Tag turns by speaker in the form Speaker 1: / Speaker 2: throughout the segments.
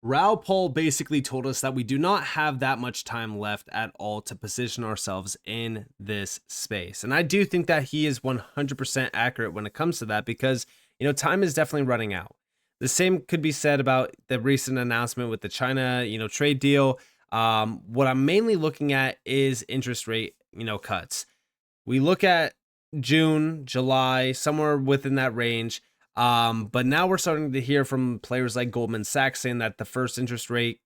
Speaker 1: Raoul basically told us that we do not have that much time left at all to position ourselves in this space. And I do think that he is 100% accurate when it comes to that because, time is definitely running out. The same could be said about the recent announcement with the China, trade deal. What I'm mainly looking at is interest rate, cuts. We look at June, July, somewhere within that range. But now we're starting to hear from players like Goldman Sachs saying that the first interest rate,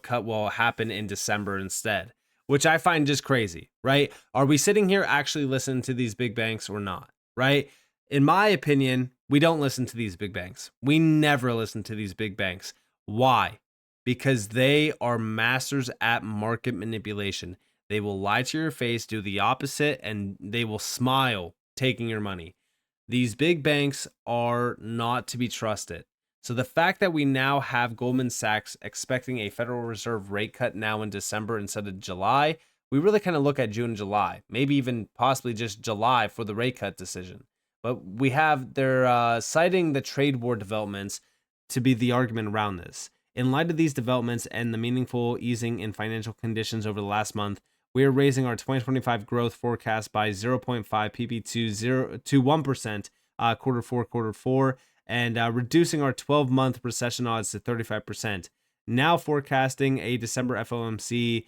Speaker 1: cut will happen in December instead, which I find just crazy, right? Are we sitting here actually listening to these big banks or not, right? In my opinion, we don't listen to these big banks. We never listen to these big banks. Why? Because they are masters at market manipulation. They will lie to your face, do the opposite, and they will smile taking your money. These big banks are not to be trusted. So the fact that we now have Goldman Sachs expecting a Federal Reserve rate cut now in December instead of July, we really kind of look at June and July, maybe even possibly just July for the rate cut decision. But they're citing the trade war developments to be the argument around this. In light of these developments and the meaningful easing in financial conditions over the last month, we are raising our 2025 growth forecast by 0.5 pp to 1% quarter four, and reducing our 12-month recession odds to 35%. Now forecasting a December FOMC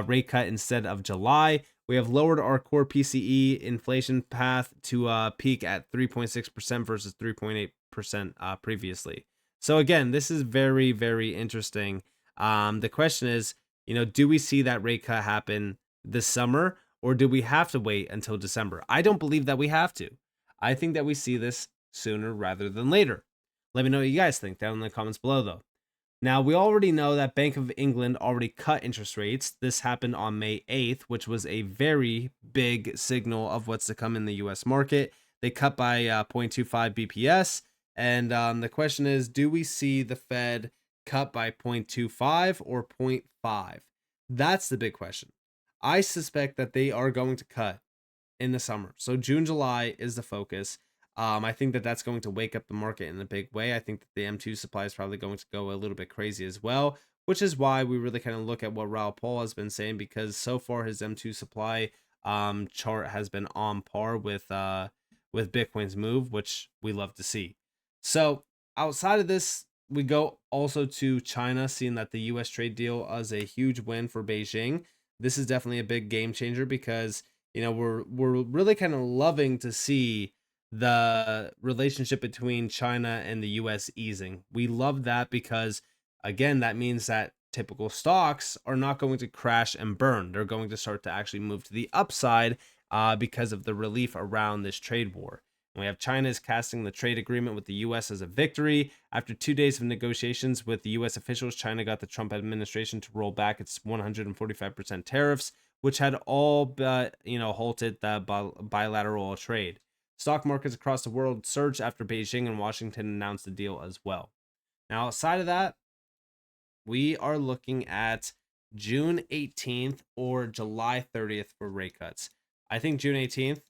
Speaker 1: rate cut instead of July. We have lowered our core PCE inflation path to peak at 3.6% versus 3.8% previously. So again, this is very, very interesting. The question is, do we see that rate cut happen this summer, or do we have to wait until December? I don't believe that we have to. I think that we see this sooner rather than later. Let me know what you guys think down in the comments below, though. Now, we already know that Bank of England already cut interest rates. This happened on May 8th, which was a very big signal of what's to come in the US market. They cut by 0.25 BPS. And the question is, do we see the Fed cut by 0.25 or 0.5? That's the big question. I suspect that they are going to cut in the summer. So June, July is the focus. I think that that's going to wake up the market in a big way. I think that the M2 supply is probably going to go a little bit crazy as well, which is why we really kind of look at what Raoul has been saying, because so far his M2 supply chart has been on par with Bitcoin's move, which we love to see. So outside of this, we go also to China, seeing that the US trade deal is a huge win for Beijing. This is definitely a big game changer because, we're really kind of loving to see the relationship between China and the US easing. We love that because, again, that means that typical stocks are not going to crash and burn. They're going to start to actually move to the upside because of the relief around this trade war. And we have China's casting the trade agreement with the US as a victory. After 2 days of negotiations with the US officials, China got the Trump administration to roll back its 145% tariffs, which had all but, halted the bilateral trade. Stock markets across the world surged after Beijing and Washington announced the deal as well. Now, outside of that, we are looking at June 18th or July 30th for rate cuts. I think June 18th,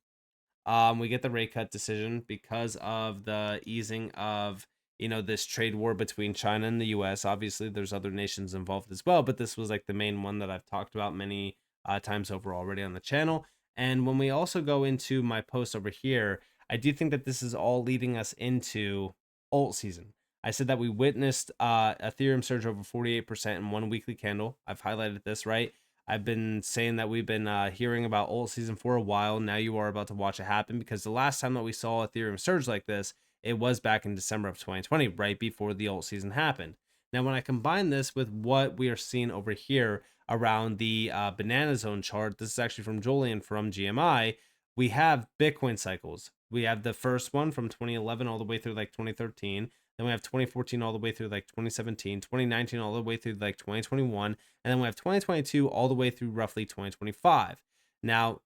Speaker 1: we get the rate cut decision because of the easing of, this trade war between China and the US. Obviously, there's other nations involved as well, but this was like the main one that I've talked about many times over already on the channel. And when we also go into my post over here, I do think that this is all leading us into Altseason. I said that we witnessed Ethereum surge over 48% in one weekly candle. I've highlighted this, right? I've been saying that we've been hearing about Altseason for a while. Now you are about to watch it happen, because the last time that we saw Ethereum surge like this, it was back in December of 2020, right before the Altseason happened. Now, when I combine this with what we are seeing over here around the banana zone chart, this is actually from Julian from GMI, we have Bitcoin cycles. We have the first one from 2011 all the way through like 2013. Then we have 2014 all the way through like 2017, 2019 all the way through like 2021, and then we have 2022 all the way through roughly 2025. Now,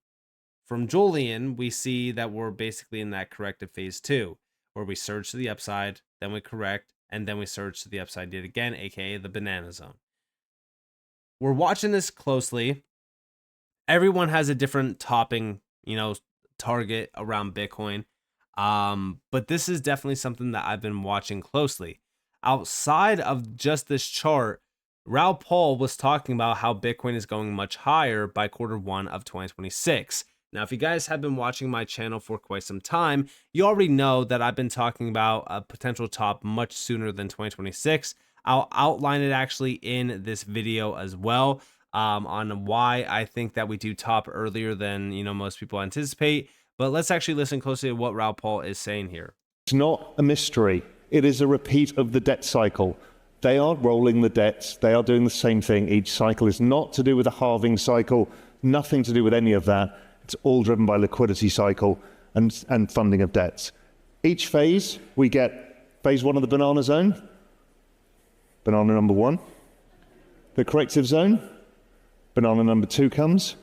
Speaker 1: from Julian, we see that we're basically in that corrective phase 2, where we surge to the upside, then we correct, and then we surge to the upside yet again, aka the banana zone. We're watching this closely. Everyone has a different topping, target around Bitcoin. But this is definitely something that I've been watching closely. outside of just this chart, Raoul was talking about how Bitcoin is going much higher by Q1 of 2026. Now, if you guys have been watching my channel for quite some time, you already know that I've been talking about a potential top much sooner than 2026. I'll outline it actually in this video as well, on why I think that we do top earlier than most people anticipate. But let's actually listen closely to what Raoul is saying here.
Speaker 2: It's not a mystery. It is a repeat of the debt cycle. They are rolling the debts. They are doing the same thing each cycle. It's not to do with a halving cycle, nothing to do with any of that. It's all driven by liquidity cycle and funding of debts. Each phase, we get phase 1 of the banana zone, banana number 1. The corrective zone, banana number 2 comes.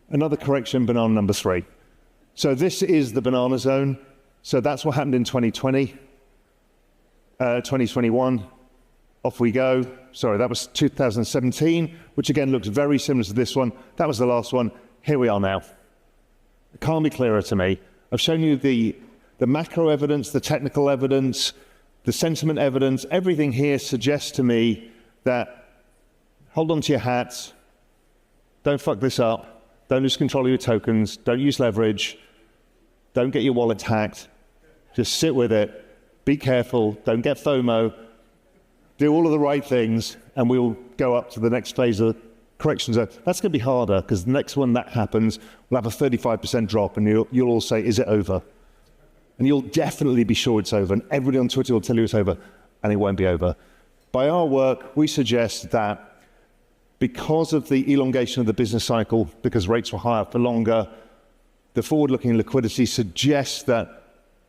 Speaker 2: Another correction, banana number 3. So this is the banana zone. So that's what happened in 2020, 2021. Off we go. Sorry, that was 2017, which again looks very similar to this one. That was the last one. Here we are now. It can't be clearer to me. I've shown you the macro evidence, the technical evidence, the sentiment evidence. Everything here suggests to me that hold on to your hats, don't fuck this up, don't lose control of your tokens, don't use leverage, don't get your wallet hacked, just sit with it, be careful, don't get FOMO, do all of the right things, and we'll go up to the next phase of correction zone. That's going to be harder because the next one that happens, we'll have a 35% drop, and you'll all say, is it over? And you'll definitely be sure it's over, and everybody on Twitter will tell you it's over, and it won't be over. By our work, we suggest that because of the elongation of the business cycle, because rates were higher for longer, the forward-looking liquidity suggests that,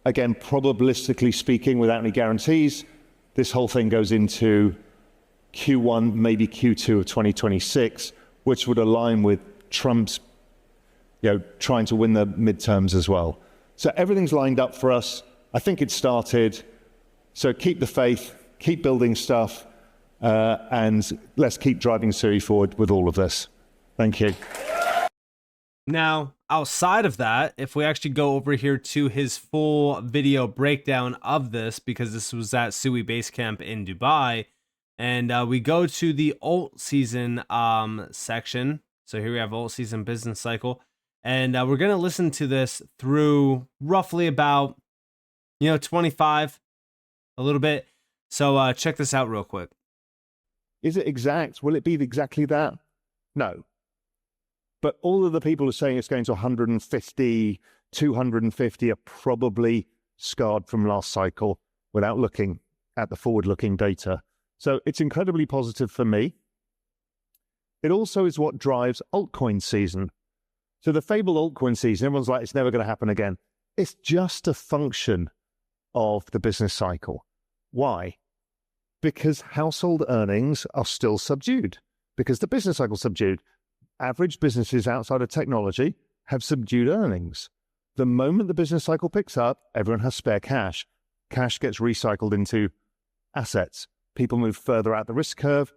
Speaker 2: again, probabilistically speaking, without any guarantees, this whole thing goes into Q1, maybe Q2 of 2026, which would align with Trump's, trying to win the midterms as well. So everything's lined up for us. I think it started. So keep the faith, keep building stuff, and let's keep driving Siri forward with all of this. Thank you.
Speaker 1: Now, outside of that, if we actually go over here to his full video breakdown of this, because this was at Sui Basecamp in Dubai, and we go to the Altseason section. So here we have Altseason business cycle, and we're going to listen to this through roughly about 25, a little bit. So check this out real quick.
Speaker 2: Is it exact? Will it be exactly that? No. But all of the people who are saying it's going to 150, 250 are probably scarred from last cycle without looking at the forward-looking data. So it's incredibly positive for me. It also is what drives altcoin season. So the fabled altcoin season, everyone's like, it's never going to happen again. It's just a function of the business cycle. Why? Because household earnings are still subdued, because the business cycle is subdued. Average businesses outside of technology have subdued earnings. The moment the business cycle picks up, everyone has spare cash. Cash gets recycled into assets. People move further out the risk curve.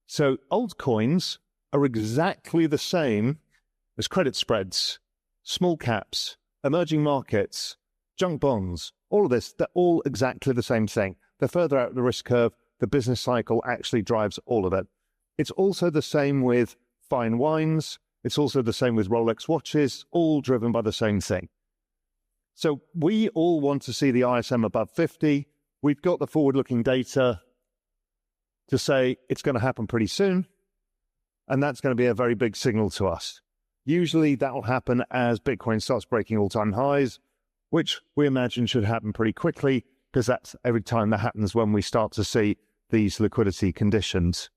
Speaker 2: So altcoins are exactly the same as credit spreads, small caps, emerging markets, junk bonds, all of this. They're all exactly the same thing. They're further out the risk curve. The business cycle actually drives all of it. It's also the same with fine wines. It's also the same with Rolex watches, all driven by the same thing. So we all want to see the ISM above 50. We've got the forward-looking data to say it's going to happen pretty soon, and that's going to be a very big signal to us. Usually that will happen as Bitcoin starts breaking all-time highs, which we imagine should happen pretty quickly, because that's every time that happens when we start to see these liquidity conditions.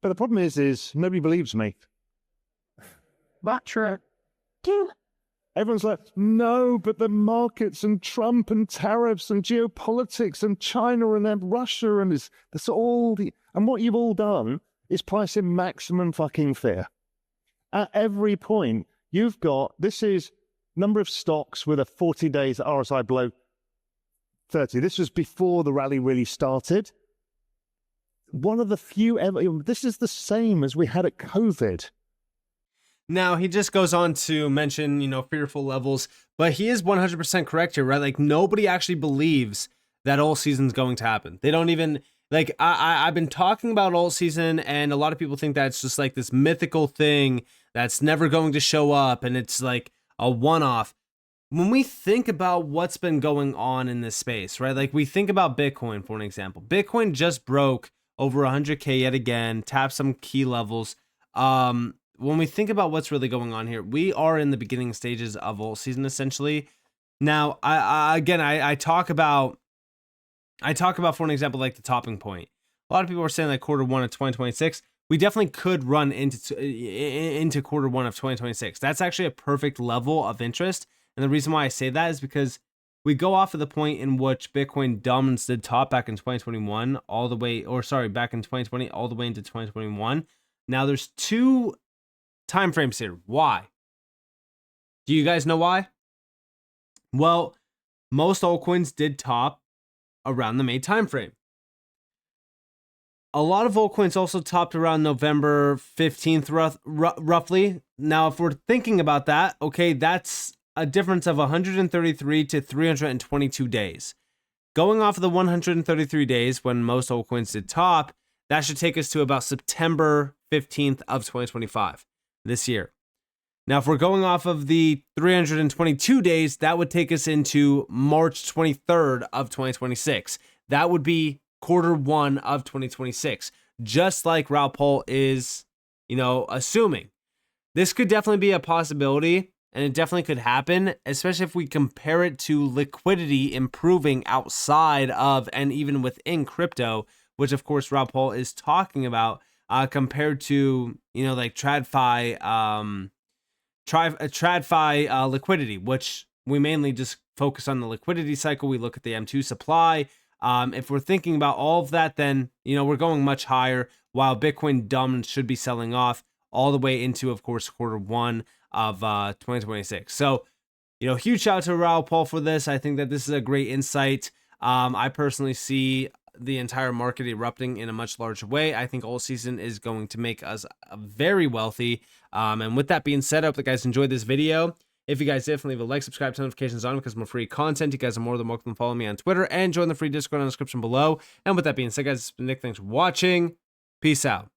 Speaker 2: But the problem is nobody believes me. That's true. Everyone's like, no, but the markets and Trump and tariffs and geopolitics and China and then Russia and that's all the, and what you've all done is price in maximum fucking fear. At every point, you've got, this is number of stocks with a 40 days RSI below 30. This was before the rally really started. One of the few ever, this is the same as we had at COVID.
Speaker 1: Now, he just goes on to mention, fearful levels, but he is 100% correct here, right? Like, nobody actually believes that Altseason's going to happen. They don't even, like, I've been talking about Altseason, and a lot of people think that it's just like this mythical thing that's never going to show up, and it's like a one-off. When we think about what's been going on in this space, right? Like, we think about Bitcoin, for an example. Bitcoin just broke over 100K yet again, tapped some key levels. When we think about what's really going on here, we are in the beginning stages of Altseason, essentially. Now, I talk about, for an example, like the topping point. A lot of people are saying like quarter one of 2026. We definitely could run into quarter one of 2026. That's actually a perfect level of interest. And the reason why I say that is because we go off of the point in which Bitcoin dominance did top back in 2021 all the way, or sorry, back in 2020 all the way into 2021. Now there's two time frames here. Why? Do you guys know why? Well, most altcoins did top around the May timeframe. A lot of altcoins also topped around November 15th, roughly. Now, if we're thinking about that, okay, that's a difference of 133 to 322 days. Going off of the 133 days when most altcoins did top, that should take us to about September 15th of 2025 this year. Now, if we're going off of the 322 days, that would take us into March 23rd of 2026. That would be quarter one of 2026, just like Raoul is, assuming. This could definitely be a possibility, and it definitely could happen, especially if we compare it to liquidity improving outside of and even within crypto, which of course Raoul is talking about, compared to, like TradFi liquidity, which we mainly just focus on the liquidity cycle. We look at the M2 supply. If we're thinking about all of that, then, we're going much higher, while Bitcoin dominance should be selling off all the way into, of course, quarter one of 2026. So, huge shout out to Raoul for this. I think that this is a great insight. I personally see the entire market erupting in a much larger way. I think Altseason is going to make us very wealthy. And with that being said, I hope that you guys enjoyed this video. If you guys did, leave a like, subscribe, turn notifications on because more free content. You guys are more than welcome to follow me on Twitter and join the free Discord in the description below. And with that being said, guys, it's been Nick. Thanks for watching. Peace out.